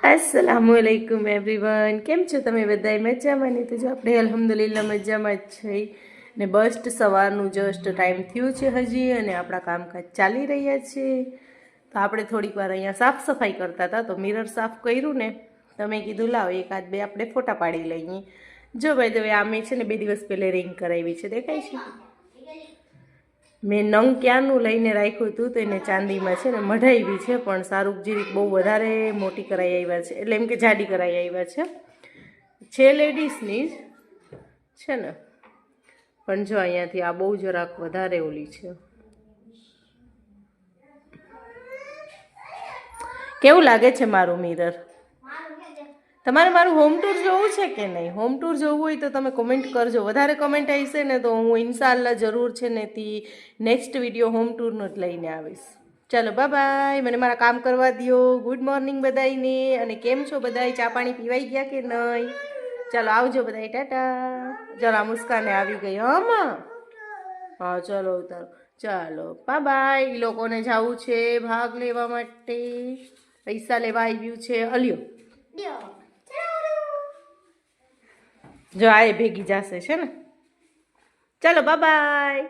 अस्सलामुअलैकुम एवरीवन केम छो તમે બધાય મજામાં ને? તો જો આપણે અલ્હમ્દુલિલ્લાહ મજામાં જ છીએ ને બસ્ટ સવારનું જસ્ટ ટાઈમ થયું છે હજી અને આપણા કામકાજ ચાલી રહ્યા છે. તો આપણે થોડીક વાર અહીંયા સાફ સફાઈ કરતા હતા તો મિરર સાફ કર્યું ને તો મેં કીધું લાવો એકાદ બે આપણે ફોટા પાડી લઈએ. જો ભાઈ હવે આ મેં છે ને 2 દિવસ પહેલે રિંગ કરાવી છે, દેખાય છે? મેં નંગ ક્યાંનું લઈને રાખ્યું હતું તો એને ચાંદીમાં છે ને મઢાવી છે, પણ શાહરૂખ જીરીક બહુ વધારે મોટી કરાઈ આવ્યા છે, એટલે એમ કે જાડી કરાઈ આવ્યા છે લેડીઝની જ છે ને. પણ જો અહીંયાથી આ બહુ જરાક વધારે ઓલી છે. કેવું લાગે છે મારું મિરર? તમારે મારું હોમ ટૂર જોવું છે કે નહીં? હોમ ટૂર જોવું હોય તો તમે કોમેન્ટ કરજો. વધારે કમેન્ટ આવશે ને તો હું ઇન્શાલ્લાહ જરૂર છે ને નેક્સ્ટ વિડીયો હોમ ટૂરનો જ લઈને આવીશ. ચાલો બાય, મને મારા કામ કરવા દો. ગુડ મોર્નિંગ બધાને. અને કેમ છો બધાય? ચા પાણી પીવાઈ ગયા કે નહીં? ચાલો આવજો બધાય, ટાટા. ચાલો આ મુસ્કાને આવી ગઈ. હા ચાલો ઉતારો. ચાલો બાય. એ લોકોને જવું છે ભાગ લેવા માટે, પૈસા લેવા આવ્યું છે. અલ્યો જો આ ભેગી જશે છે ને. ચાલો બાય.